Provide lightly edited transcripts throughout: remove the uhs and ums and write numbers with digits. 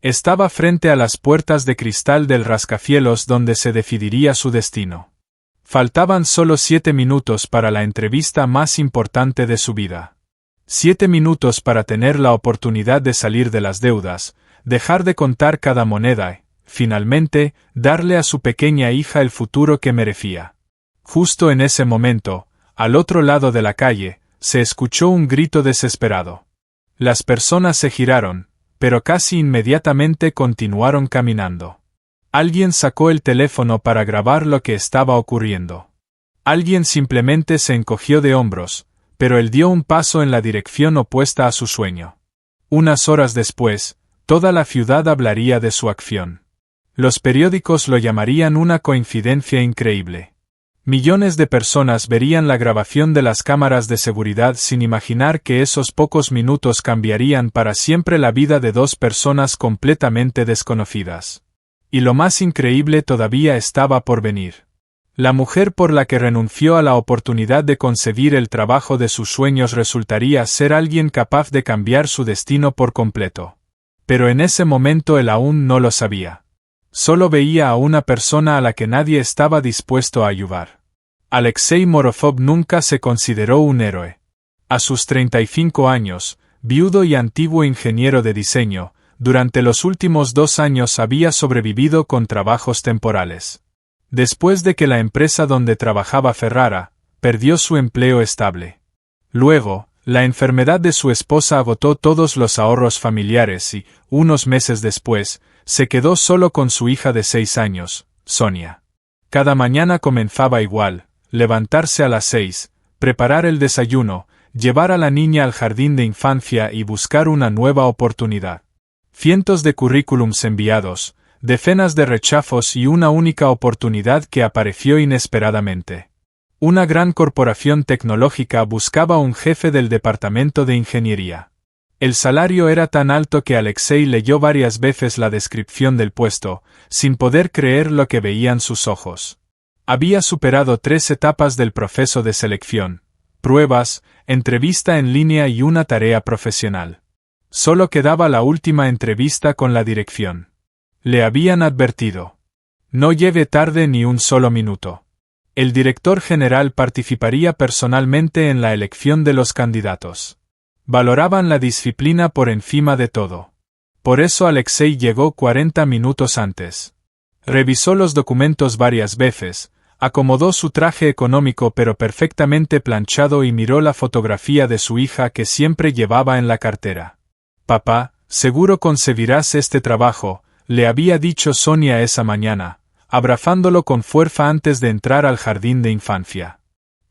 Estaba frente a las puertas de cristal del rascacielos donde se decidiría su destino. Faltaban solo 7 minutos para la entrevista más importante de su vida. 7 minutos para tener la oportunidad de salir de las deudas, dejar de contar cada moneda y, finalmente, darle a su pequeña hija el futuro que merecía. Justo en ese momento, al otro lado de la calle, se escuchó un grito desesperado. Las personas se giraron, pero casi inmediatamente continuaron caminando. Alguien sacó el teléfono para grabar lo que estaba ocurriendo. Alguien simplemente se encogió de hombros, pero él dio un paso en la dirección opuesta a su sueño. Unas horas después, toda la ciudad hablaría de su acción. Los periódicos lo llamarían una coincidencia increíble. Millones de personas verían la grabación de las cámaras de seguridad sin imaginar que esos pocos minutos cambiarían para siempre la vida de 2 personas completamente desconocidas. Y lo más increíble todavía estaba por venir. La mujer por la que renunció a la oportunidad de concebir el trabajo de sus sueños resultaría ser alguien capaz de cambiar su destino por completo. Pero en ese momento él aún no lo sabía. Solo veía a una persona a la que nadie estaba dispuesto a ayudar. Alexei Morozov nunca se consideró un héroe. A sus 35 años, viudo y antiguo ingeniero de diseño, durante los últimos 2 años había sobrevivido con trabajos temporales. Después de que la empresa donde trabajaba cerrara, perdió su empleo estable. Luego, la enfermedad de su esposa agotó todos los ahorros familiares y, unos meses después, se quedó solo con su hija de 6 años, Sonia. Cada mañana comenzaba igual, levantarse a las 6, preparar el desayuno, llevar a la niña al jardín de infancia y buscar una nueva oportunidad. Cientos de currículums enviados, decenas de rechazos y una única oportunidad que apareció inesperadamente. Una gran corporación tecnológica buscaba un jefe del departamento de ingeniería. El salario era tan alto que Alexei leyó varias veces la descripción del puesto, sin poder creer lo que veían sus ojos. Había superado 3 etapas del proceso de selección: pruebas, entrevista en línea y una tarea profesional. Solo quedaba la última entrevista con la dirección. Le habían advertido: no lleve tarde ni un solo minuto. El director general participaría personalmente en la elección de los candidatos. Valoraban la disciplina por encima de todo. Por eso Alexei llegó 40 minutos antes. Revisó los documentos varias veces, acomodó su traje económico pero perfectamente planchado y miró la fotografía de su hija que siempre llevaba en la cartera. «Papá, seguro concebirás este trabajo», le había dicho Sonia esa mañana, abrazándolo con fuerza antes de entrar al jardín de infancia.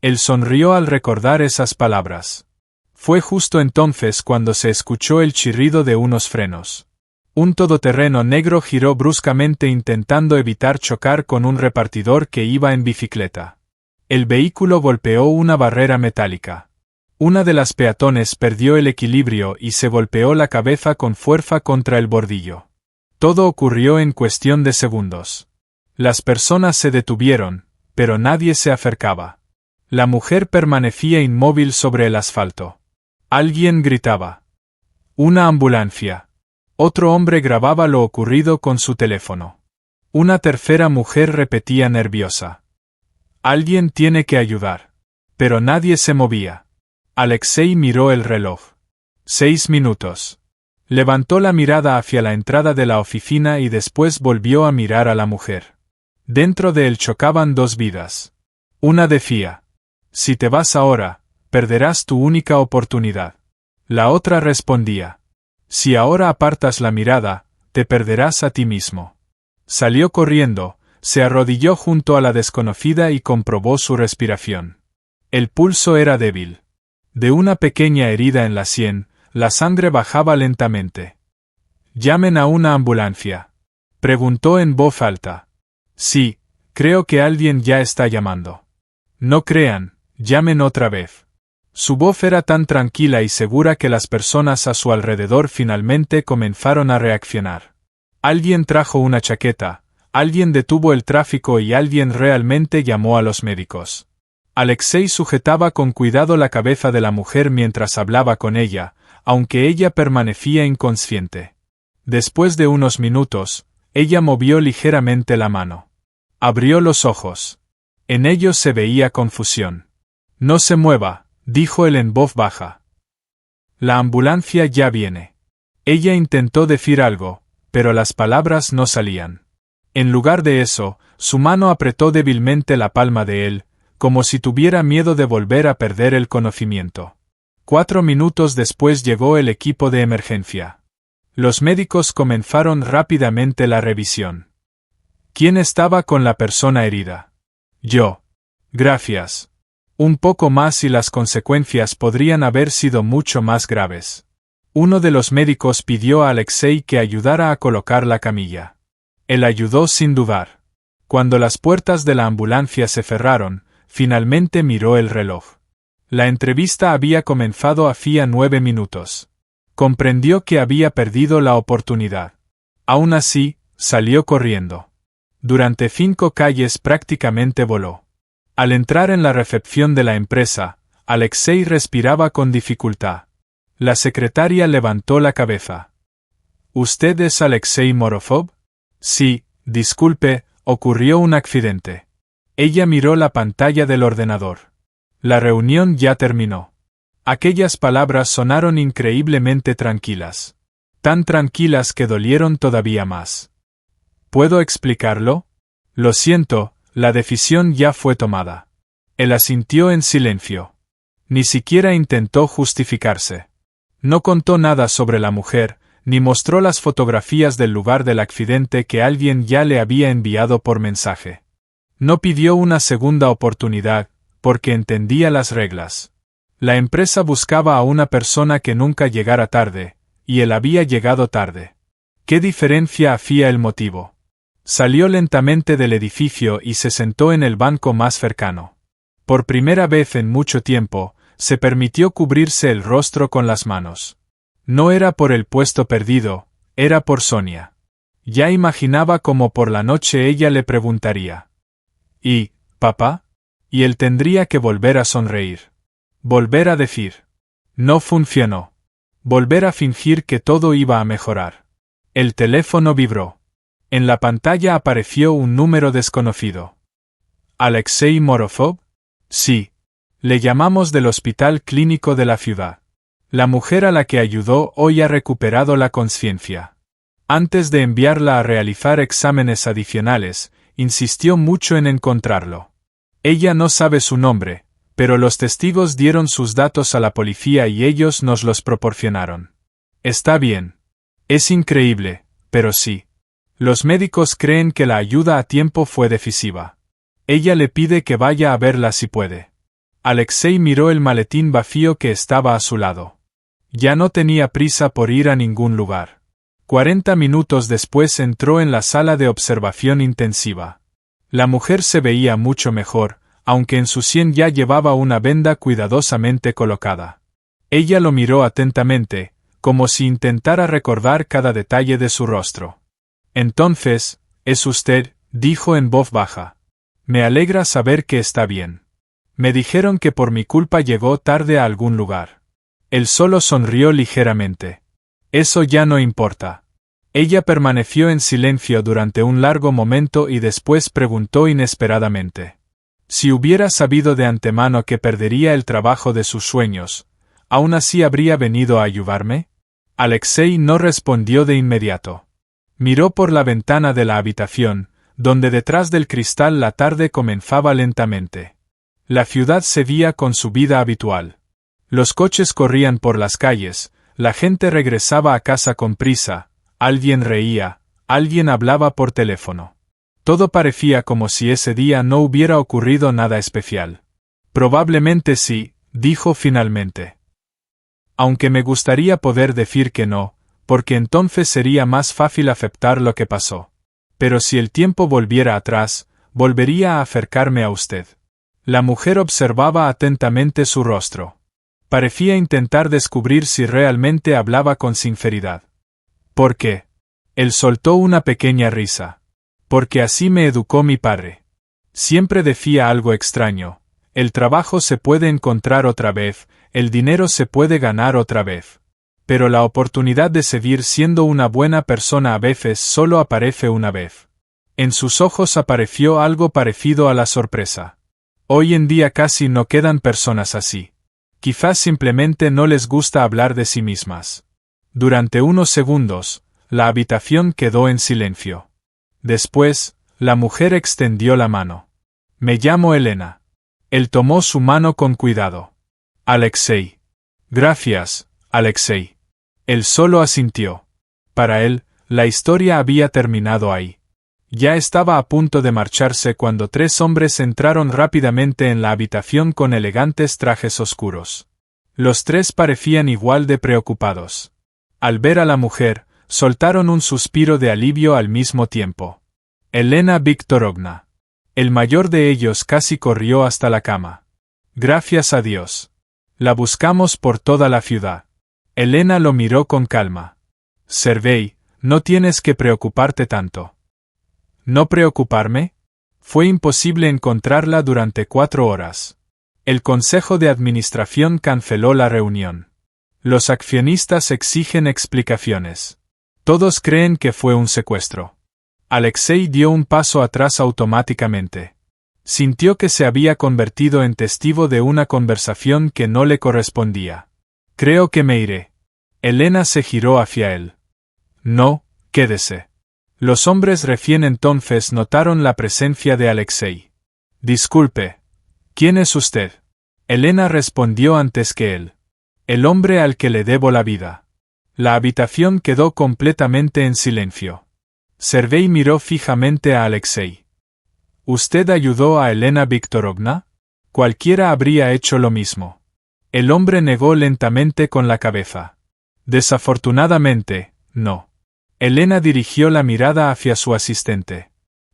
Él sonrió al recordar esas palabras. Fue justo entonces cuando se escuchó el chirrido de unos frenos. Un todoterreno negro giró bruscamente intentando evitar chocar con un repartidor que iba en bicicleta. El vehículo golpeó una barrera metálica. Una de las peatones perdió el equilibrio y se golpeó la cabeza con fuerza contra el bordillo. Todo ocurrió en cuestión de segundos. Las personas se detuvieron, pero nadie se acercaba. La mujer permanecía inmóvil sobre el asfalto. Alguien gritaba: «¡Una ambulancia!». Otro hombre grababa lo ocurrido con su teléfono. Una tercera mujer repetía nerviosa: «Alguien tiene que ayudar». Pero nadie se movía. Alexei miró el reloj. 6 minutos. Levantó la mirada hacia la entrada de la oficina y después volvió a mirar a la mujer. Dentro de él chocaban 2 vidas. Una decía: «Si te vas ahora, perderás tu única oportunidad». La otra respondía: «Si ahora apartas la mirada, te perderás a ti mismo». Salió corriendo, se arrodilló junto a la desconocida y comprobó su respiración. El pulso era débil. De una pequeña herida en la sien, la sangre bajaba lentamente. «¿Llamen a una ambulancia?», preguntó en voz alta. «Sí, creo que alguien ya está llamando». «No crean, llamen otra vez». Su voz era tan tranquila y segura que las personas a su alrededor finalmente comenzaron a reaccionar. Alguien trajo una chaqueta, alguien detuvo el tráfico y alguien realmente llamó a los médicos. Alexei sujetaba con cuidado la cabeza de la mujer mientras hablaba con ella, aunque ella permanecía inconsciente. Después de unos minutos, ella movió ligeramente la mano. Abrió los ojos. En ellos se veía confusión. No se mueva, dijo él en voz baja. La ambulancia ya viene. Ella intentó decir algo, pero las palabras no salían. En lugar de eso, su mano apretó débilmente la palma de él, como si tuviera miedo de volver a perder el conocimiento. 4 minutos después llegó el equipo de emergencia. Los médicos comenzaron rápidamente la revisión. ¿Quién estaba con la persona herida? Yo. Gracias. Un poco más y las consecuencias podrían haber sido mucho más graves. Uno de los médicos pidió a Alexei que ayudara a colocar la camilla. Él ayudó sin dudar. Cuando las puertas de la ambulancia se cerraron, finalmente miró el reloj. La entrevista había comenzado hacía 9 minutos. Comprendió que había perdido la oportunidad. Aún así, salió corriendo. Durante 5 calles prácticamente voló. Al entrar en la recepción de la empresa, Alexei respiraba con dificultad. La secretaria levantó la cabeza. ¿Usted es Alexei Morozov? Sí, disculpe, ocurrió un accidente. Ella miró la pantalla del ordenador. La reunión ya terminó. Aquellas palabras sonaron increíblemente tranquilas. Tan tranquilas que dolieron todavía más. ¿Puedo explicarlo? Lo siento, la decisión ya fue tomada. Él asintió en silencio. Ni siquiera intentó justificarse. No contó nada sobre la mujer, ni mostró las fotografías del lugar del accidente que alguien ya le había enviado por mensaje. No pidió una segunda oportunidad, porque entendía las reglas. La empresa buscaba a una persona que nunca llegara tarde, y él había llegado tarde. ¿Qué diferencia hacía el motivo? Salió lentamente del edificio y se sentó en el banco más cercano. Por primera vez en mucho tiempo, se permitió cubrirse el rostro con las manos. No era por el puesto perdido, era por Sonia. Ya imaginaba cómo por la noche ella le preguntaría: ¿Y, papá? Y él tendría que volver a sonreír. Volver a decir. No funcionó. Volver a fingir que todo iba a mejorar. El teléfono vibró. En la pantalla apareció un número desconocido. ¿Alexei Morozov? Sí. Le llamamos del hospital clínico de la ciudad. La mujer a la que ayudó hoy ha recuperado la conciencia. Antes de enviarla a realizar exámenes adicionales, insistió mucho en encontrarlo. Ella no sabe su nombre, pero los testigos dieron sus datos a la policía y ellos nos los proporcionaron. Está bien. Es increíble, pero sí. Los médicos creen que la ayuda a tiempo fue decisiva. Ella le pide que vaya a verla si puede. Alexei miró el maletín vacío que estaba a su lado. Ya no tenía prisa por ir a ningún lugar. 40 minutos después entró en la sala de observación intensiva. La mujer se veía mucho mejor, aunque en su sien ya llevaba una venda cuidadosamente colocada. Ella lo miró atentamente, como si intentara recordar cada detalle de su rostro. Entonces, ¿es usted?, dijo en voz baja. Me alegra saber que está bien. Me dijeron que por mi culpa llegó tarde a algún lugar. Él solo sonrió ligeramente. Eso ya no importa. Ella permaneció en silencio durante un largo momento y después preguntó inesperadamente. Si hubiera sabido de antemano que perdería el trabajo de sus sueños, ¿aún así habría venido a ayudarme? Alexei no respondió de inmediato. Miró por la ventana de la habitación, donde detrás del cristal la tarde comenzaba lentamente. La ciudad seguía con su vida habitual. Los coches corrían por las calles, la gente regresaba a casa con prisa, alguien reía, alguien hablaba por teléfono. Todo parecía como si ese día no hubiera ocurrido nada especial. Probablemente sí, dijo finalmente. Aunque me gustaría poder decir que no, porque entonces sería más fácil aceptar lo que pasó. Pero si el tiempo volviera atrás, volvería a acercarme a usted. La mujer observaba atentamente su rostro. Parecía intentar descubrir si realmente hablaba con sinceridad. ¿Por qué? Él soltó una pequeña risa. Porque así me educó mi padre. Siempre decía algo extraño. El trabajo se puede encontrar otra vez, el dinero se puede ganar otra vez. Pero la oportunidad de seguir siendo una buena persona a veces solo aparece una vez. En sus ojos apareció algo parecido a la sorpresa. Hoy en día casi no quedan personas así. Quizás simplemente no les gusta hablar de sí mismas. Durante unos segundos, la habitación quedó en silencio. Después, la mujer extendió la mano. Me llamo Elena. Él tomó su mano con cuidado. Alexei. Gracias, Alexei. Él solo asintió. Para él, la historia había terminado ahí. Ya estaba a punto de marcharse cuando 3 hombres entraron rápidamente en la habitación con elegantes trajes oscuros. Los 3 parecían igual de preocupados. Al ver a la mujer, soltaron un suspiro de alivio al mismo tiempo. Elena Viktorovna. El mayor de ellos casi corrió hasta la cama. Gracias a Dios. La buscamos por toda la ciudad. Elena lo miró con calma. Sergei, no tienes que preocuparte tanto. ¿No preocuparme? Fue imposible encontrarla durante 4 horas. El Consejo de Administración canceló la reunión. Los accionistas exigen explicaciones. Todos creen que fue un secuestro. Alexei dio un paso atrás automáticamente. Sintió que se había convertido en testigo de una conversación que no le correspondía. Creo que me iré. Elena se giró hacia él. No, quédese. Los hombres recién entonces notaron la presencia de Alexei. Disculpe. ¿Quién es usted? Elena respondió antes que él. El hombre al que le debo la vida. La habitación quedó completamente en silencio. Sergei miró fijamente a Alexei. ¿Usted ayudó a Elena Viktorovna? Cualquiera habría hecho lo mismo. El hombre negó lentamente con la cabeza. Desafortunadamente, no. Elena dirigió la mirada hacia su asistente.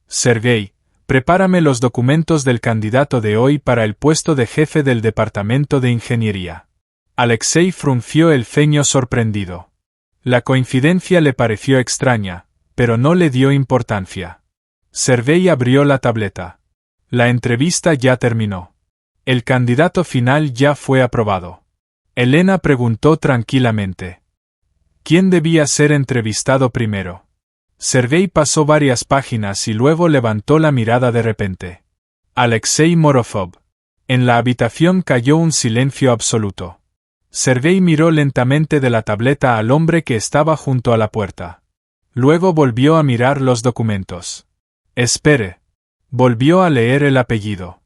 Sergei, prepárame los documentos del candidato de hoy para el puesto de jefe del departamento de ingeniería. Alexei frunció el ceño sorprendido. La coincidencia le pareció extraña, pero no le dio importancia. Sergei abrió la tableta. La entrevista ya terminó. El candidato final ya fue aprobado. Elena preguntó tranquilamente. ¿Quién debía ser entrevistado primero? Sergei pasó varias páginas y luego levantó la mirada de repente. Alexei Morozov. En la habitación cayó un silencio absoluto. Sergei miró lentamente de la tableta al hombre que estaba junto a la puerta. Luego volvió a mirar los documentos. Espere. Volvió a leer el apellido.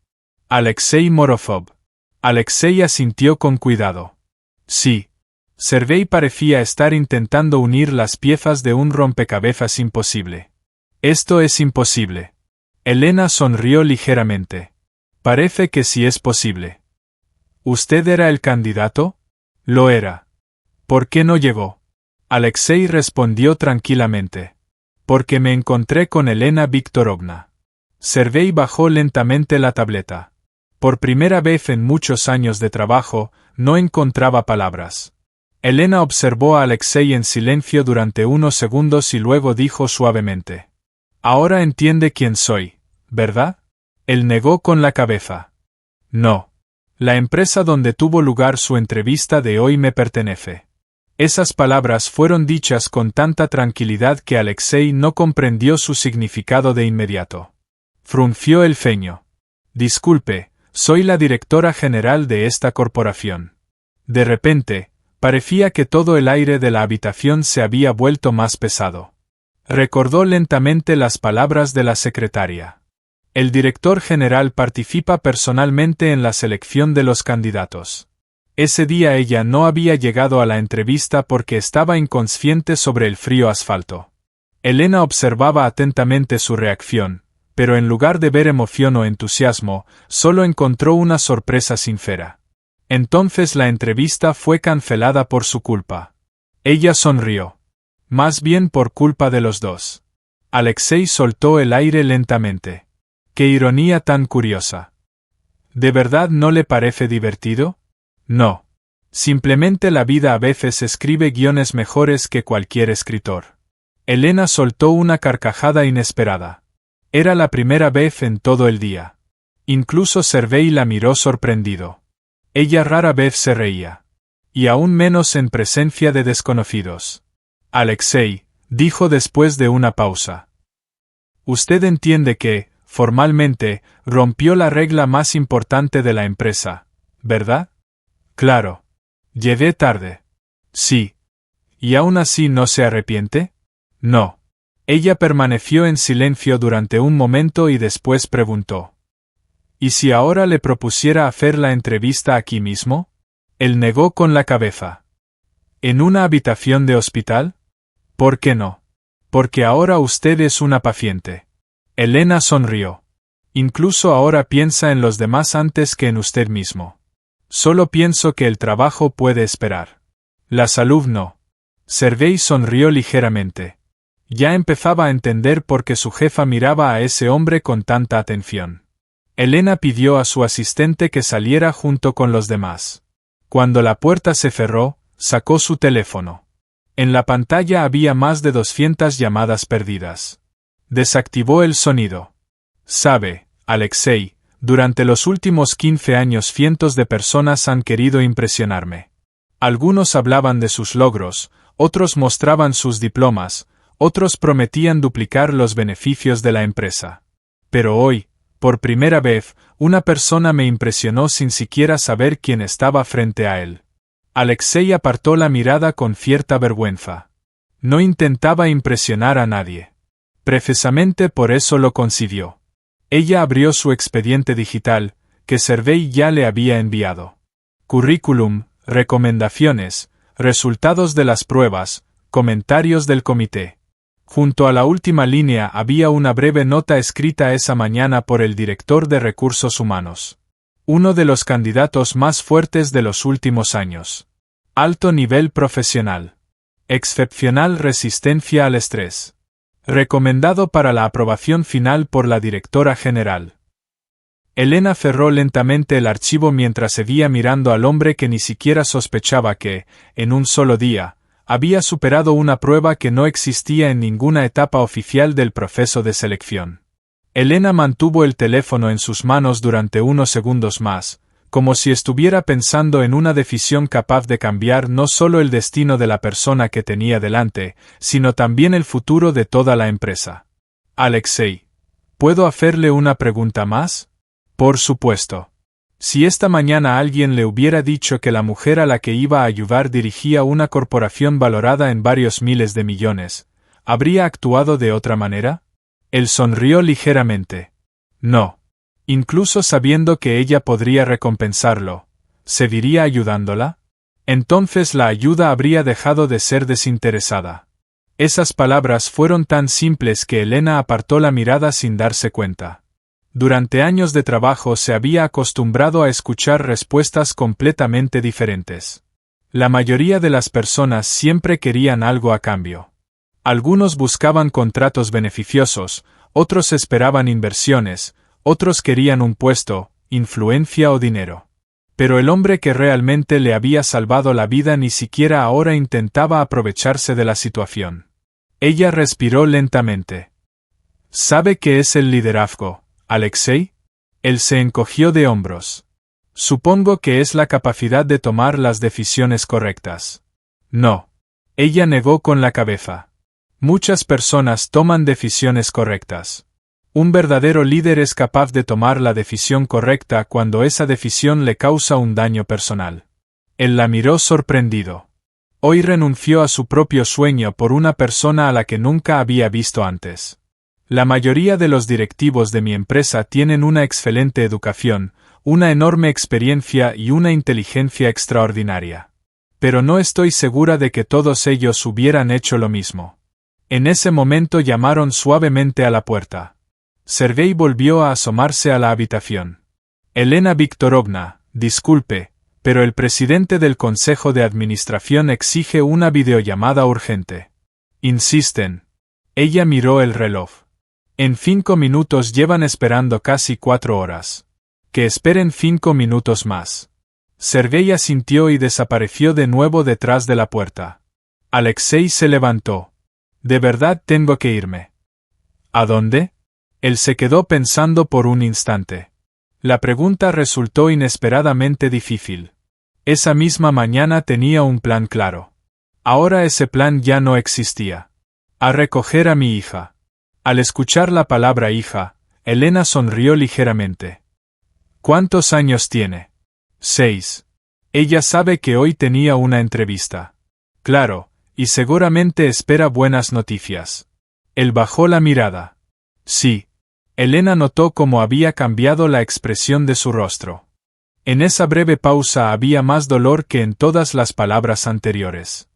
Alexei Morozov. Alexei asintió con cuidado. Sí. Sergei parecía estar intentando unir las piezas de un rompecabezas imposible. Esto es imposible. Elena sonrió ligeramente. Parece que sí es posible. ¿Usted era el candidato? Lo era. ¿Por qué no llegó? Alexei respondió tranquilamente. Porque me encontré con Elena Viktorovna. Sergei bajó lentamente la tableta. Por primera vez en muchos años de trabajo, no encontraba palabras. Elena observó a Alexei en silencio durante unos segundos y luego dijo suavemente. Ahora entiende quién soy, ¿verdad? Él negó con la cabeza. No. La empresa donde tuvo lugar su entrevista de hoy me pertenece. Esas palabras fueron dichas con tanta tranquilidad que Alexei no comprendió su significado de inmediato. Frunció el ceño. Disculpe, soy la directora general de esta corporación. De repente, parecía que todo el aire de la habitación se había vuelto más pesado. Recordó lentamente las palabras de la secretaria. El director general participa personalmente en la selección de los candidatos. Ese día ella no había llegado a la entrevista porque estaba inconsciente sobre el frío asfalto. Elena observaba atentamente su reacción, pero en lugar de ver emoción o entusiasmo, solo encontró una sorpresa sincera. Entonces la entrevista fue cancelada por su culpa. Ella sonrió. Más bien por culpa de los dos. Alexei soltó el aire lentamente. ¡Qué ironía tan curiosa! ¿De verdad no le parece divertido? No. Simplemente la vida a veces escribe guiones mejores que cualquier escritor. Elena soltó una carcajada inesperada. Era la primera vez en todo el día. Incluso Sergei la miró sorprendido. Ella rara vez se reía. Y aún menos en presencia de desconocidos. Alexei, dijo después de una pausa. Usted entiende que, formalmente, rompió la regla más importante de la empresa, ¿verdad? Claro. Llegué tarde. Sí. ¿Y aún así no se arrepiente? No. Ella permaneció en silencio durante un momento y después preguntó. ¿Y si ahora le propusiera hacer la entrevista aquí mismo? Él negó con la cabeza. ¿En una habitación de hospital? ¿Por qué no? Porque ahora usted es una paciente. Elena sonrió. Incluso ahora piensa en los demás antes que en usted mismo. Solo pienso que el trabajo puede esperar. La salud no. Sergei sonrió ligeramente. Ya empezaba a entender por qué su jefa miraba a ese hombre con tanta atención. Elena pidió a su asistente que saliera junto con los demás. Cuando la puerta se cerró, sacó su teléfono. En la pantalla había más de 200 llamadas perdidas. Desactivó el sonido. Sabe, Alexei, durante los últimos 15 años cientos de personas han querido impresionarme. Algunos hablaban de sus logros, otros mostraban sus diplomas, otros prometían duplicar los beneficios de la empresa. Pero hoy, por primera vez, una persona me impresionó sin siquiera saber quién estaba frente a él. Alexei apartó la mirada con cierta vergüenza. No intentaba impresionar a nadie. Precisamente por eso lo consiguió. Ella abrió su expediente digital, que Sergei ya le había enviado. Currículum, recomendaciones, resultados de las pruebas, comentarios del comité. Junto a la última línea había una breve nota escrita esa mañana por el director de recursos humanos. Uno de los candidatos más fuertes de los últimos años. Alto nivel profesional. Excepcional resistencia al estrés. Recomendado para la aprobación final por la directora general. Elena cerró lentamente el archivo mientras seguía mirando al hombre que ni siquiera sospechaba que, en un solo día, había superado una prueba que no existía en ninguna etapa oficial del proceso de selección. Elena mantuvo el teléfono en sus manos durante unos segundos más, como si estuviera pensando en una decisión capaz de cambiar no solo el destino de la persona que tenía delante, sino también el futuro de toda la empresa. Alexei, ¿puedo hacerle una pregunta más? Por supuesto. Si esta mañana alguien le hubiera dicho que la mujer a la que iba a ayudar dirigía una corporación valorada en varios miles de millones, ¿habría actuado de otra manera? Él sonrió ligeramente. No. Incluso sabiendo que ella podría recompensarlo, ¿seguiría ayudándola? Entonces la ayuda habría dejado de ser desinteresada. Esas palabras fueron tan simples que Elena apartó la mirada sin darse cuenta. Durante años de trabajo se había acostumbrado a escuchar respuestas completamente diferentes. La mayoría de las personas siempre querían algo a cambio. Algunos buscaban contratos beneficiosos, otros esperaban inversiones, otros querían un puesto, influencia o dinero. Pero el hombre que realmente le había salvado la vida ni siquiera ahora intentaba aprovecharse de la situación. Ella respiró lentamente. ¿Sabe qué es el liderazgo, Alexei? Él se encogió de hombros. Supongo que es la capacidad de tomar las decisiones correctas. No. Ella negó con la cabeza. Muchas personas toman decisiones correctas. Un verdadero líder es capaz de tomar la decisión correcta cuando esa decisión le causa un daño personal. Él la miró sorprendido. Hoy renunció a su propio sueño por una persona a la que nunca había visto antes. La mayoría de los directivos de mi empresa tienen una excelente educación, una enorme experiencia y una inteligencia extraordinaria. Pero no estoy segura de que todos ellos hubieran hecho lo mismo. En ese momento llamaron suavemente a la puerta. Sergei volvió a asomarse a la habitación. Elena Viktorovna, disculpe, pero el presidente del Consejo de Administración exige una videollamada urgente. Insisten. Ella miró el reloj. En 5 minutos llevan esperando casi 4 horas. Que esperen 5 minutos más. Sergei asintió y desapareció de nuevo detrás de la puerta. Alexei se levantó. ¿De verdad tengo que irme? ¿A dónde? Él se quedó pensando por un instante. La pregunta resultó inesperadamente difícil. Esa misma mañana tenía un plan claro. Ahora ese plan ya no existía. A recoger a mi hija. Al escuchar la palabra hija, Elena sonrió ligeramente. ¿Cuántos años tiene? 6. Ella sabe que hoy tenía una entrevista. Claro, y seguramente espera buenas noticias. Él bajó la mirada. Sí. Elena notó cómo había cambiado la expresión de su rostro. En esa breve pausa había más dolor que en todas las palabras anteriores.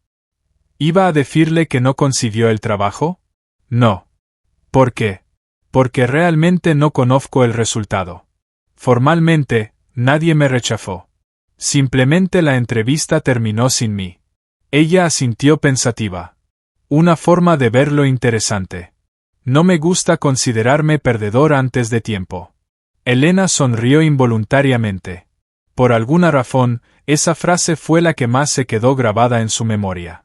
¿Iba a decirle que no consiguió el trabajo? No. ¿Por qué? Porque realmente no conozco el resultado. Formalmente, nadie me rechazó. Simplemente la entrevista terminó sin mí. Ella asintió pensativa. Una forma de verlo interesante. No me gusta considerarme perdedor antes de tiempo. Elena sonrió involuntariamente. Por alguna razón, esa frase fue la que más se quedó grabada en su memoria.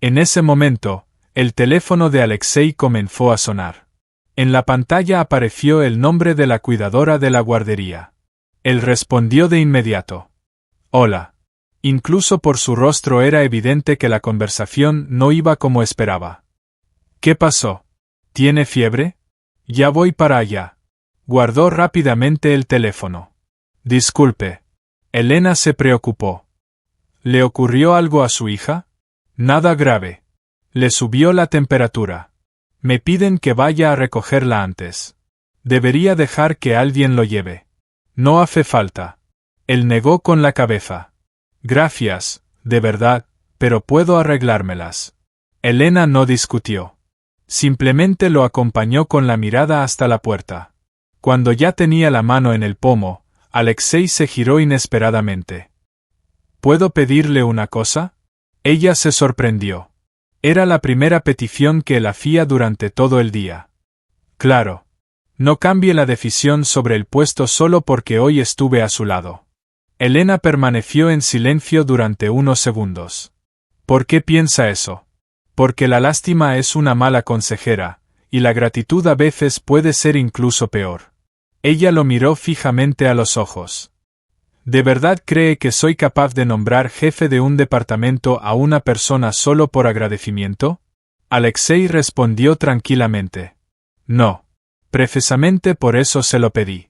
En ese momento, el teléfono de Alexei comenzó a sonar. En la pantalla apareció el nombre de la cuidadora de la guardería. Él respondió de inmediato. Hola. Incluso por su rostro era evidente que la conversación no iba como esperaba. ¿Qué pasó? ¿Tiene fiebre? Ya voy para allá. Guardó rápidamente el teléfono. Disculpe. Elena se preocupó. ¿Le ocurrió algo a su hija? Nada grave. Le subió la temperatura. Me piden que vaya a recogerla antes. Debería dejar que alguien lo lleve. No hace falta. Él negó con la cabeza. Gracias, de verdad, pero puedo arreglármelas. Elena no discutió. Simplemente lo acompañó con la mirada hasta la puerta. Cuando ya tenía la mano en el pomo, Alexei se giró inesperadamente. ¿Puedo pedirle una cosa? Ella se sorprendió. Era la primera petición que él hacía durante todo el día. Claro. No cambie la decisión sobre el puesto solo porque hoy estuve a su lado. Elena permaneció en silencio durante unos segundos. ¿Por qué piensa eso? Porque la lástima es una mala consejera, y la gratitud a veces puede ser incluso peor. Ella lo miró fijamente a los ojos. ¿De verdad cree que soy capaz de nombrar jefe de un departamento a una persona solo por agradecimiento? Alexei respondió tranquilamente. No. Precisamente por eso se lo pedí.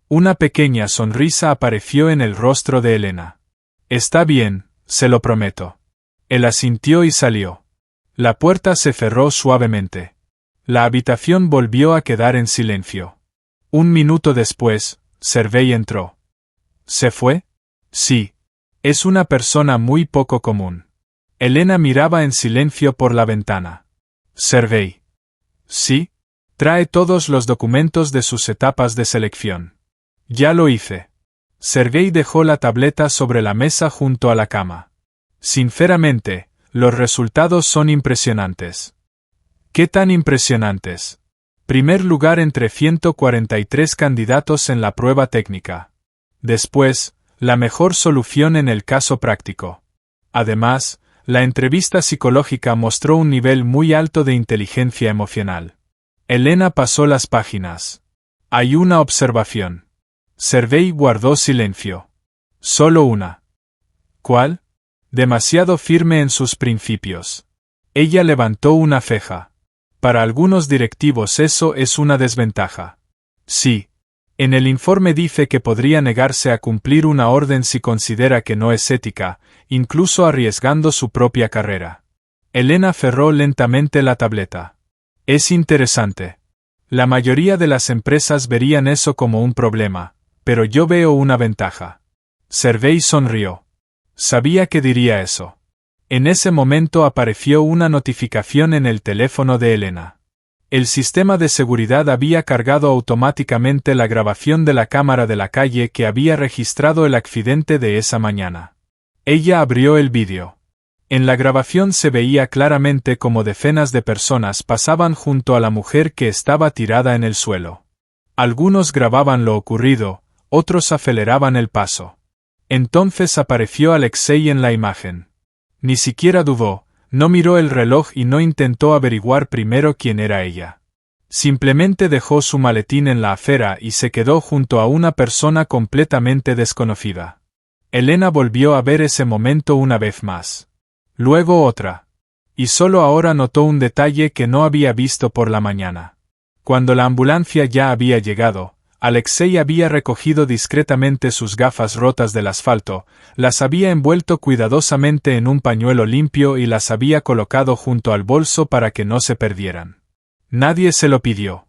Una pequeña sonrisa apareció en el rostro de Elena. Está bien, se lo prometo. Él asintió y salió. La puerta se cerró suavemente. La habitación volvió a quedar en silencio. Un minuto después, Sergei entró. ¿Se fue? Sí. Es una persona muy poco común. Elena miraba en silencio por la ventana. Sergei. Sí. Trae todos los documentos de sus etapas de selección. Ya lo hice. Sergei dejó la tableta sobre la mesa junto a la cama. Sinceramente, los resultados son impresionantes. ¿Qué tan impresionantes? Primer lugar entre 143 candidatos en la prueba técnica. Después, la mejor solución en el caso práctico. Además, la entrevista psicológica mostró un nivel muy alto de inteligencia emocional. Elena pasó las páginas. Hay una observación. Sergei guardó silencio. Solo una. ¿Cuál? Demasiado firme en sus principios. Ella levantó una ceja. Para algunos directivos eso es una desventaja. Sí. En el informe dice que podría negarse a cumplir una orden si considera que no es ética, incluso arriesgando su propia carrera. Elena cerró lentamente la tableta. Es interesante. La mayoría de las empresas verían eso como un problema, pero yo veo una ventaja. Sergei sonrió. Sabía que diría eso. En ese momento apareció una notificación en el teléfono de Elena. El sistema de seguridad había cargado automáticamente la grabación de la cámara de la calle que había registrado el accidente de esa mañana. Ella abrió el vídeo. En la grabación se veía claramente cómo decenas de personas pasaban junto a la mujer que estaba tirada en el suelo. Algunos grababan lo ocurrido, otros aceleraban el paso. Entonces apareció Alexei en la imagen. Ni siquiera dudó, no miró el reloj y no intentó averiguar primero quién era ella. Simplemente dejó su maletín en la acera y se quedó junto a una persona completamente desconocida. Elena volvió a ver ese momento una vez más. Luego otra. Y solo ahora notó un detalle que no había visto por la mañana. Cuando la ambulancia ya había llegado, Alexei había recogido discretamente sus gafas rotas del asfalto, las había envuelto cuidadosamente en un pañuelo limpio y las había colocado junto al bolso para que no se perdieran. Nadie se lo pidió.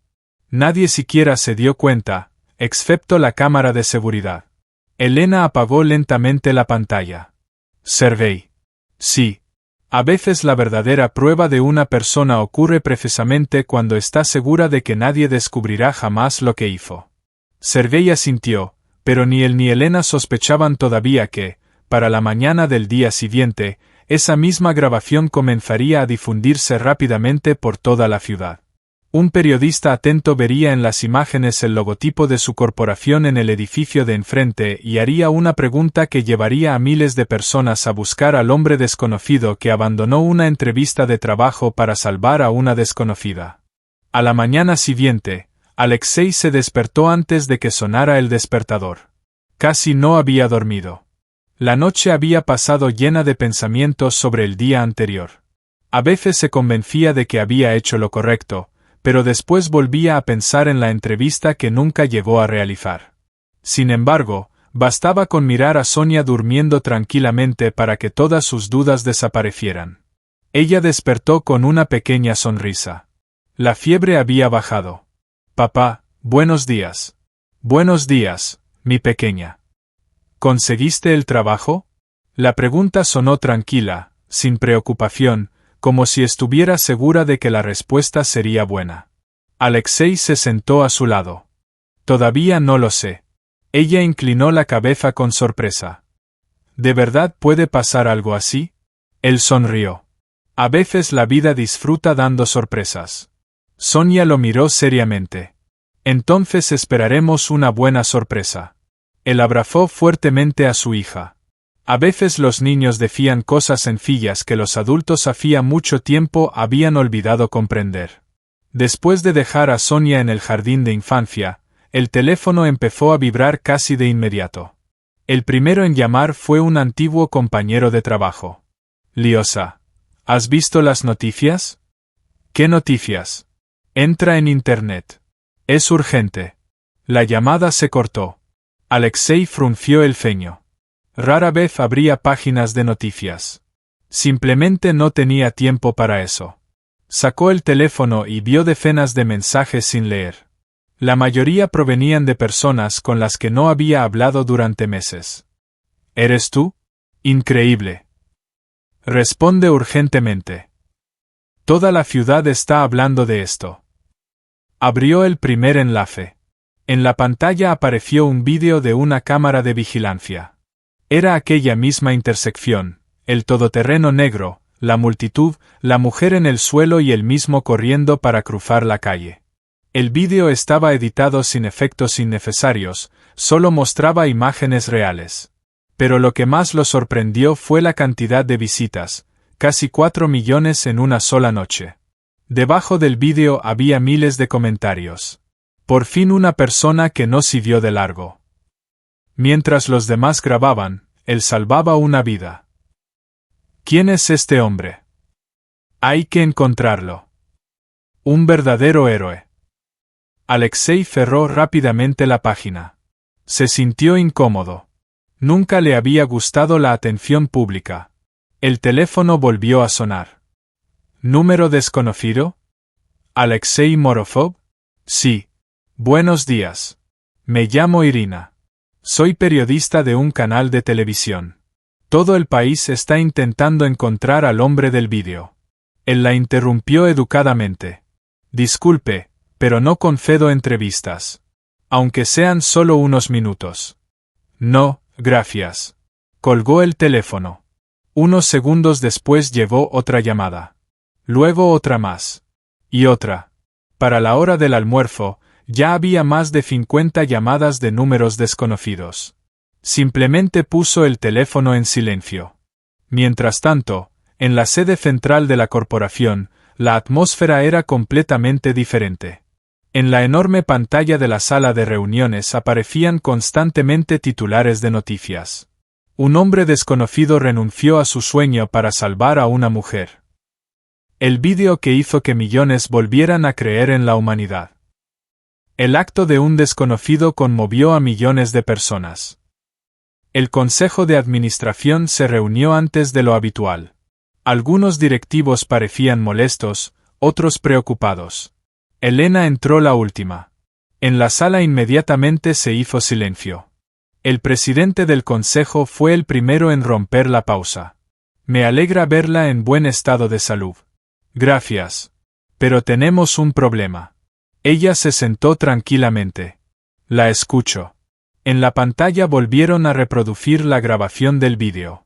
Nadie siquiera se dio cuenta, excepto la cámara de seguridad. Elena apagó lentamente la pantalla. Sergei. Sí. A veces la verdadera prueba de una persona ocurre precisamente cuando está segura de que nadie descubrirá jamás lo que hizo. Sergei asintió, pero ni él ni Elena sospechaban todavía que, para la mañana del día siguiente, esa misma grabación comenzaría a difundirse rápidamente por toda la ciudad. Un periodista atento vería en las imágenes el logotipo de su corporación en el edificio de enfrente y haría una pregunta que llevaría a miles de personas a buscar al hombre desconocido que abandonó una entrevista de trabajo para salvar a una desconocida. A la mañana siguiente, Alexei se despertó antes de que sonara el despertador. Casi no había dormido. La noche había pasado llena de pensamientos sobre el día anterior. A veces se convencía de que había hecho lo correcto, pero después volvía a pensar en la entrevista que nunca llegó a realizar. Sin embargo, bastaba con mirar a Sonia durmiendo tranquilamente para que todas sus dudas desaparecieran. Ella despertó con una pequeña sonrisa. La fiebre había bajado. Papá, buenos días. Buenos días, mi pequeña. ¿Conseguiste el trabajo? La pregunta sonó tranquila, sin preocupación, como si estuviera segura de que la respuesta sería buena. Alexei se sentó a su lado. Todavía no lo sé. Ella inclinó la cabeza con sorpresa. ¿De verdad puede pasar algo así? Él sonrió. A veces la vida disfruta dando sorpresas. Sonia lo miró seriamente. Entonces esperaremos una buena sorpresa. Él abrazó fuertemente a su hija. A veces los niños decían cosas sencillas que los adultos hacía mucho tiempo habían olvidado comprender. Después de dejar a Sonia en el jardín de infancia, el teléfono empezó a vibrar casi de inmediato. El primero en llamar fue un antiguo compañero de trabajo. Liosa, ¿has visto las noticias? ¿Qué noticias? Entra en Internet. Es urgente. La llamada se cortó. Alexei frunció el ceño. Rara vez abría páginas de noticias. Simplemente no tenía tiempo para eso. Sacó el teléfono y vio decenas de mensajes sin leer. La mayoría provenían de personas con las que no había hablado durante meses. ¿Eres tú? Increíble. Responde urgentemente. Toda la ciudad está hablando de esto. Abrió el primer enlace. En la pantalla apareció un vídeo de una cámara de vigilancia. Era aquella misma intersección, el todoterreno negro, la multitud, la mujer en el suelo y el mismo corriendo para cruzar la calle. El vídeo estaba editado sin efectos innecesarios, solo mostraba imágenes reales. Pero lo que más lo sorprendió fue la cantidad de visitas, casi 4 millones en una sola noche. Debajo del vídeo había miles de comentarios. Por fin una persona que no siguió de largo. Mientras los demás grababan, él salvaba una vida. ¿Quién es este hombre? Hay que encontrarlo. Un verdadero héroe. Alexei cerró rápidamente la página. Se sintió incómodo. Nunca le había gustado la atención pública. El teléfono volvió a sonar. ¿Número desconocido? ¿Alexei Morozov? Sí. Buenos días. Me llamo Irina. Soy periodista de un canal de televisión. Todo el país está intentando encontrar al hombre del vídeo. Él la interrumpió educadamente. Disculpe, pero no concedo entrevistas. Aunque sean solo unos minutos. No, gracias. Colgó el teléfono. Unos segundos después llegó otra llamada. Luego otra más. Y otra. Para la hora del almuerzo, ya había más de 50 llamadas de números desconocidos. Simplemente puso el teléfono en silencio. Mientras tanto, en la sede central de la corporación, la atmósfera era completamente diferente. En la enorme pantalla de la sala de reuniones aparecían constantemente titulares de noticias. Un hombre desconocido renunció a su sueño para salvar a una mujer. El vídeo que hizo que millones volvieran a creer en la humanidad. El acto de un desconocido conmovió a millones de personas. El Consejo de Administración se reunió antes de lo habitual. Algunos directivos parecían molestos, otros preocupados. Elena entró la última. En la sala inmediatamente se hizo silencio. El presidente del consejo fue el primero en romper la pausa. Me alegra verla en buen estado de salud. Gracias. Pero tenemos un problema. Ella se sentó tranquilamente. La escucho. En la pantalla volvieron a reproducir la grabación del vídeo.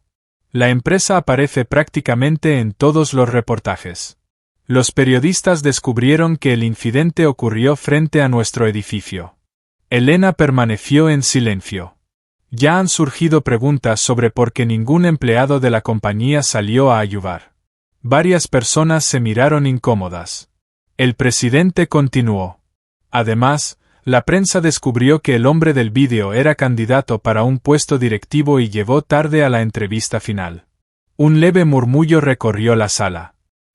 La empresa aparece prácticamente en todos los reportajes. Los periodistas descubrieron que el incidente ocurrió frente a nuestro edificio. Elena permaneció en silencio. Ya han surgido preguntas sobre por qué ningún empleado de la compañía salió a ayudar. Varias personas se miraron incómodas. El presidente continuó. Además, la prensa descubrió que el hombre del vídeo era candidato para un puesto directivo y llegó tarde a la entrevista final. Un leve murmullo recorrió la sala.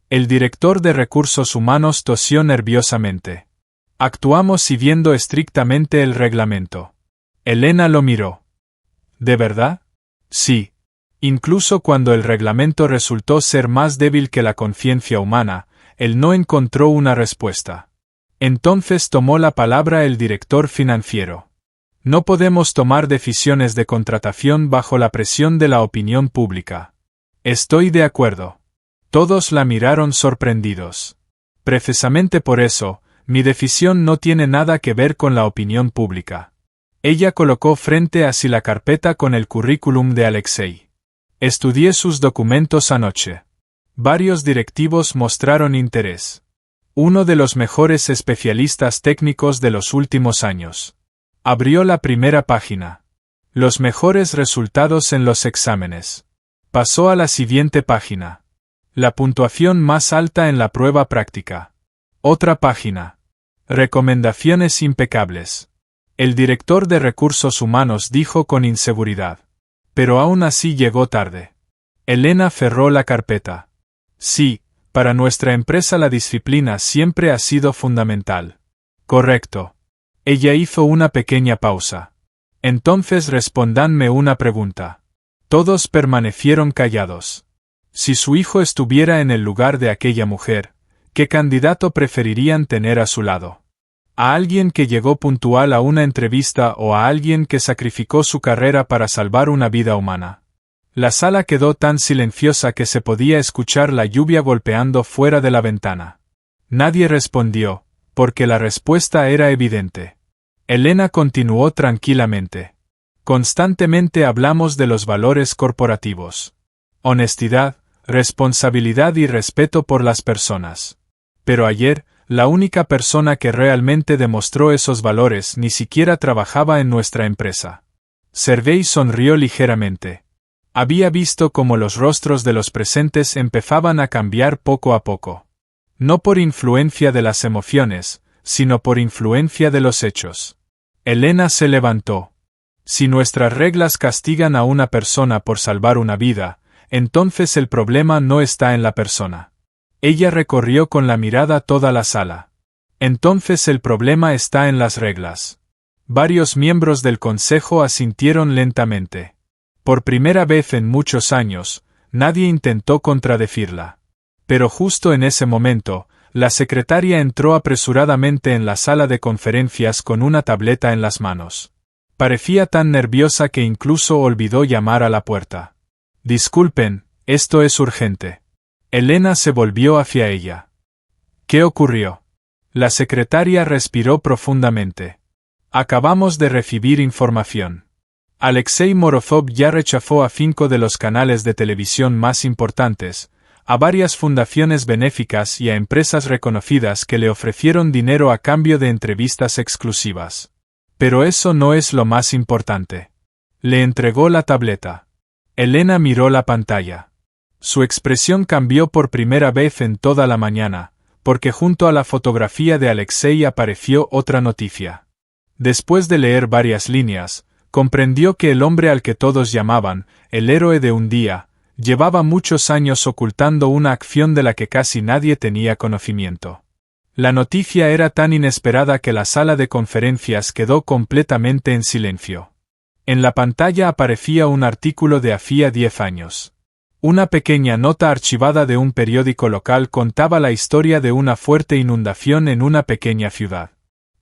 El director de recursos humanos tosió nerviosamente. Actuamos siguiendo estrictamente el reglamento. Elena lo miró. ¿De verdad? Sí. Incluso cuando el reglamento resultó ser más débil que la conciencia humana, él no encontró una respuesta. Entonces tomó la palabra el director financiero. No podemos tomar decisiones de contratación bajo la presión de la opinión pública. Estoy de acuerdo. Todos la miraron sorprendidos. Precisamente por eso, mi decisión no tiene nada que ver con la opinión pública. Ella colocó frente a sí la carpeta con el currículum de Alexei. Estudié sus documentos anoche. Varios directivos mostraron interés. Uno de los mejores especialistas técnicos de los últimos años. Abrió la primera página. Los mejores resultados en los exámenes. Pasó a la siguiente página. La puntuación más alta en la prueba práctica. Otra página. Recomendaciones impecables. El director de recursos humanos dijo con inseguridad. Pero aún así llegó tarde. Elena cerró la carpeta. Sí, para nuestra empresa la disciplina siempre ha sido fundamental. Correcto. Ella hizo una pequeña pausa. Entonces respóndanme una pregunta. Todos permanecieron callados. Si su hijo estuviera en el lugar de aquella mujer, ¿qué candidato preferirían tener a su lado? ¿A alguien que llegó puntual a una entrevista o a alguien que sacrificó su carrera para salvar una vida humana? La sala quedó tan silenciosa que se podía escuchar la lluvia golpeando fuera de la ventana. Nadie respondió, porque la respuesta era evidente. Elena continuó tranquilamente. Constantemente hablamos de los valores corporativos. Honestidad, responsabilidad y respeto por las personas. Pero ayer, la única persona que realmente demostró esos valores ni siquiera trabajaba en nuestra empresa. Sergei sonrió ligeramente. Había visto cómo los rostros de los presentes empezaban a cambiar poco a poco. No por influencia de las emociones, sino por influencia de los hechos. Elena se levantó. Si nuestras reglas castigan a una persona por salvar una vida, entonces el problema no está en la persona. Ella recorrió con la mirada toda la sala. Entonces el problema está en las reglas. Varios miembros del consejo asintieron lentamente. Por primera vez en muchos años, nadie intentó contradecirla. Pero justo en ese momento, la secretaria entró apresuradamente en la sala de conferencias con una tableta en las manos. Parecía tan nerviosa que incluso olvidó llamar a la puerta. Disculpen, esto es urgente. Elena se volvió hacia ella. ¿Qué ocurrió? La secretaria respiró profundamente. Acabamos de recibir información. Alexei Morozov ya rechazó a 5 de los canales de televisión más importantes, a varias fundaciones benéficas y a empresas reconocidas que le ofrecieron dinero a cambio de entrevistas exclusivas. Pero eso no es lo más importante. Le entregó la tableta. Elena miró la pantalla. Su expresión cambió por primera vez en toda la mañana, porque junto a la fotografía de Alexei apareció otra noticia. Después de leer varias líneas, Comprendió que el hombre al que todos llamaban el héroe de un día, llevaba muchos años ocultando una acción de la que casi nadie tenía conocimiento. La noticia era tan inesperada que la sala de conferencias quedó completamente en silencio. En la pantalla aparecía un artículo de hacía 10 años. Una pequeña nota archivada de un periódico local contaba la historia de una fuerte inundación en una pequeña ciudad.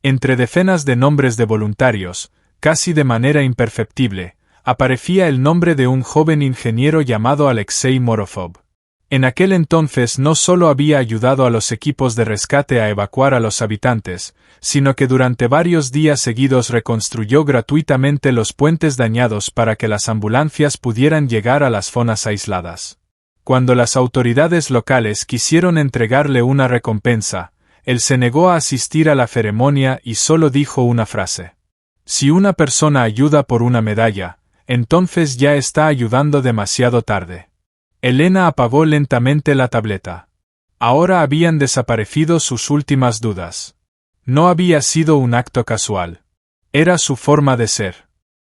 Entre decenas de nombres de voluntarios, casi de manera imperceptible, aparecía el nombre de un joven ingeniero llamado Alexei Morozov. En aquel entonces no solo había ayudado a los equipos de rescate a evacuar a los habitantes, sino que durante varios días seguidos reconstruyó gratuitamente los puentes dañados para que las ambulancias pudieran llegar a las zonas aisladas. Cuando las autoridades locales quisieron entregarle una recompensa, él se negó a asistir a la ceremonia y solo dijo una frase: «Si una persona ayuda por una medalla, entonces ya está ayudando demasiado tarde». Elena apagó lentamente la tableta. Ahora habían desaparecido sus últimas dudas. No había sido un acto casual. Era su forma de ser.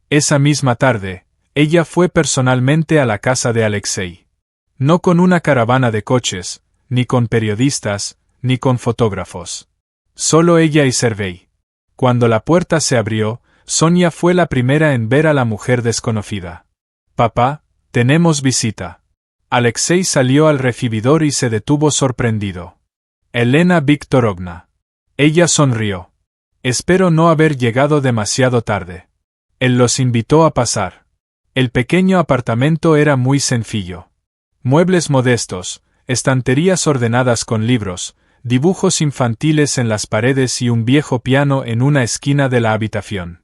Esa misma tarde, ella fue personalmente a la casa de Alexei. No con una caravana de coches, ni con periodistas, ni con fotógrafos. Solo ella y Sergei. Cuando la puerta se abrió, Sonia fue la primera en ver a la mujer desconocida. «Papá, tenemos visita». Alexei salió al recibidor y se detuvo sorprendido. «Elena Viktorovna». Ella sonrió. «Espero no haber llegado demasiado tarde». Él los invitó a pasar. El pequeño apartamento era muy sencillo. Muebles modestos, estanterías ordenadas con libros, dibujos infantiles en las paredes y un viejo piano en una esquina de la habitación.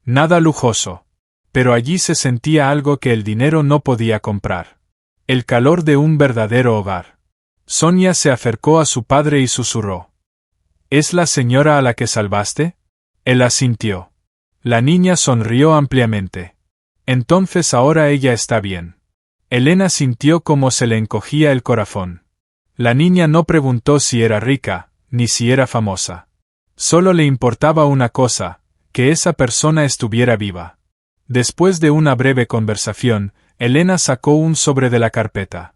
Nada lujoso. Pero allí se sentía algo que el dinero no podía comprar. El calor de un verdadero hogar. Sonia se acercó a su padre y susurró: «¿Es la señora a la que salvaste?» Él asintió. La niña sonrió ampliamente. «Entonces ahora ella está bien». Elena sintió cómo se le encogía el corazón. La niña no preguntó si era rica, ni si era famosa. Solo le importaba una cosa: que esa persona estuviera viva. Después de una breve conversación, Elena sacó un sobre de la carpeta.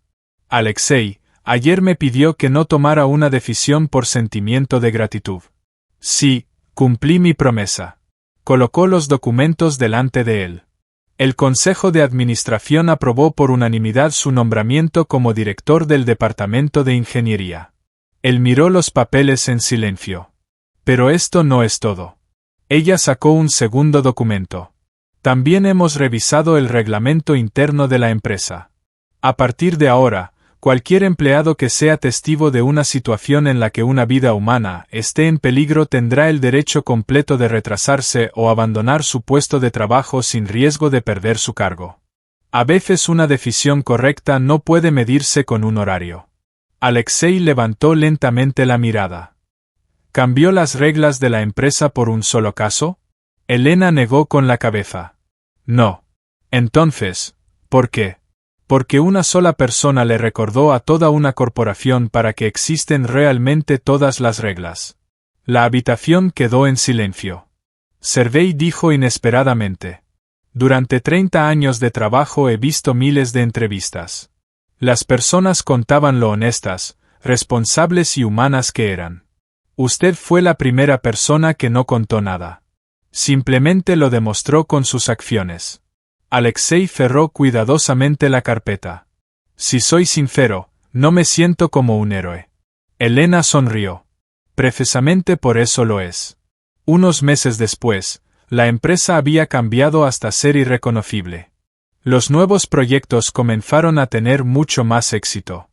«Alexei, ayer me pidió que no tomara una decisión por sentimiento de gratitud». «Sí, cumplí mi promesa». Colocó los documentos delante de él. El Consejo de Administración aprobó por unanimidad su nombramiento como director del Departamento de Ingeniería. Él miró los papeles en silencio. Pero esto no es todo. Ella sacó un segundo documento. «También hemos revisado el reglamento interno de la empresa. A partir de ahora, cualquier empleado que sea testigo de una situación en la que una vida humana esté en peligro tendrá el derecho completo de retrasarse o abandonar su puesto de trabajo sin riesgo de perder su cargo. A veces una decisión correcta no puede medirse con un horario». Alexei levantó lentamente la mirada. «¿Cambió las reglas de la empresa por un solo caso?» Elena negó con la cabeza. «No». «Entonces, ¿por qué?» «Porque una sola persona le recordó a toda una corporación para que existen realmente todas las reglas». La habitación quedó en silencio. Sergei dijo inesperadamente: «Durante 30 años de trabajo he visto miles de entrevistas. Las personas contaban lo honestas, responsables y humanas que eran. Usted fue la primera persona que no contó nada. Simplemente lo demostró con sus acciones». Alexei cerró cuidadosamente la carpeta. «Si soy sincero, no me siento como un héroe». Elena sonrió. «Precisamente por eso lo es». Unos meses después, la empresa había cambiado hasta ser irreconocible. Los nuevos proyectos comenzaron a tener mucho más éxito.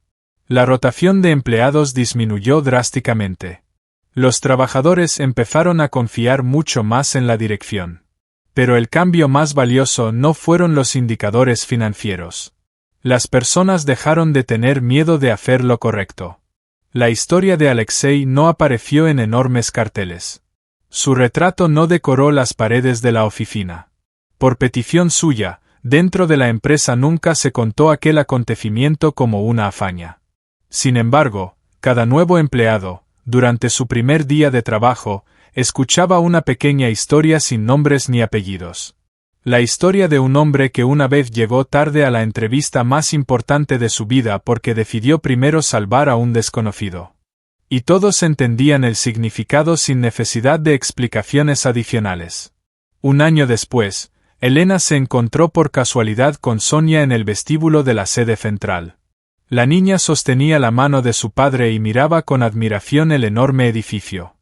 La rotación de empleados disminuyó drásticamente. Los trabajadores empezaron a confiar mucho más en la dirección. Pero el cambio más valioso no fueron los indicadores financieros. Las personas dejaron de tener miedo de hacer lo correcto. La historia de Alexei no apareció en enormes carteles. Su retrato no decoró las paredes de la oficina. Por petición suya, dentro de la empresa nunca se contó aquel acontecimiento como una hazaña. Sin embargo, cada nuevo empleado, durante su primer día de trabajo, escuchaba una pequeña historia sin nombres ni apellidos. La historia de un hombre que una vez llegó tarde a la entrevista más importante de su vida porque decidió primero salvar a un desconocido. Y todos entendían el significado sin necesidad de explicaciones adicionales. Un año después, Elena se encontró por casualidad con Sonia en el vestíbulo de la sede central. La niña sostenía la mano de su padre y miraba con admiración el enorme edificio.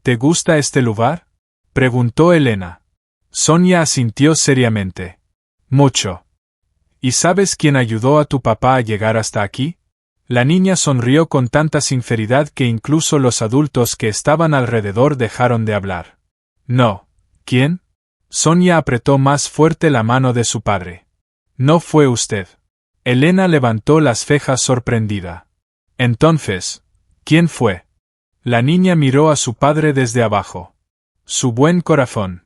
¿Te gusta este lugar?, preguntó Elena. Sonia asintió seriamente. Mucho. ¿Y sabes quién ayudó a tu papá a llegar hasta aquí? La niña sonrió con tanta sinceridad que incluso los adultos que estaban alrededor dejaron de hablar. No. ¿Quién? Sonia apretó más fuerte la mano de su padre. No fue usted. Elena levantó las cejas sorprendida. Entonces, ¿quién fue? La niña miró a su padre desde abajo. Su buen corazón.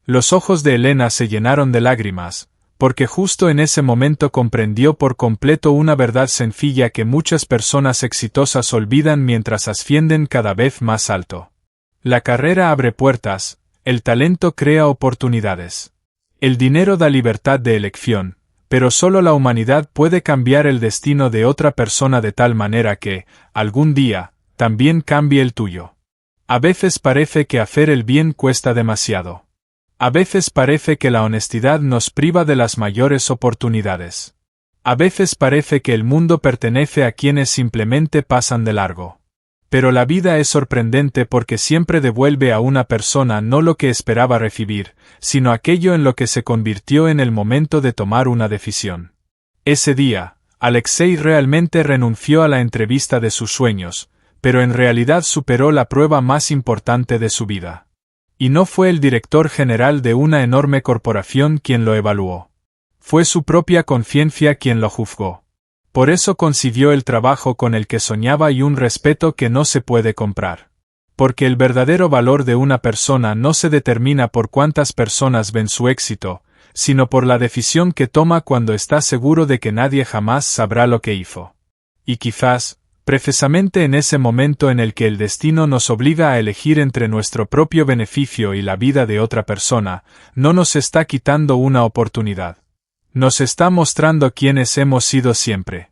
Los ojos de Elena se llenaron de lágrimas, porque justo en ese momento comprendió por completo una verdad sencilla que muchas personas exitosas olvidan mientras ascienden cada vez más alto. La carrera abre puertas, el talento crea oportunidades. El dinero da libertad de elección, pero solo la humanidad puede cambiar el destino de otra persona de tal manera que, algún día, también cambie el tuyo. A veces parece que hacer el bien cuesta demasiado. A veces parece que la honestidad nos priva de las mayores oportunidades. A veces parece que el mundo pertenece a quienes simplemente pasan de largo. Pero la vida es sorprendente porque siempre devuelve a una persona no lo que esperaba recibir, sino aquello en lo que se convirtió en el momento de tomar una decisión. Ese día, Alexei realmente renunció a la entrevista de sus sueños, pero en realidad superó la prueba más importante de su vida. Y no fue el director general de una enorme corporación quien lo evaluó. Fue su propia conciencia quien lo juzgó. Por eso consiguió el trabajo con el que soñaba y un respeto que no se puede comprar. Porque el verdadero valor de una persona no se determina por cuántas personas ven su éxito, sino por la decisión que toma cuando está seguro de que nadie jamás sabrá lo que hizo. Y quizás, precisamente en ese momento en el que el destino nos obliga a elegir entre nuestro propio beneficio y la vida de otra persona, no nos está quitando una oportunidad. Nos está mostrando quiénes hemos sido siempre.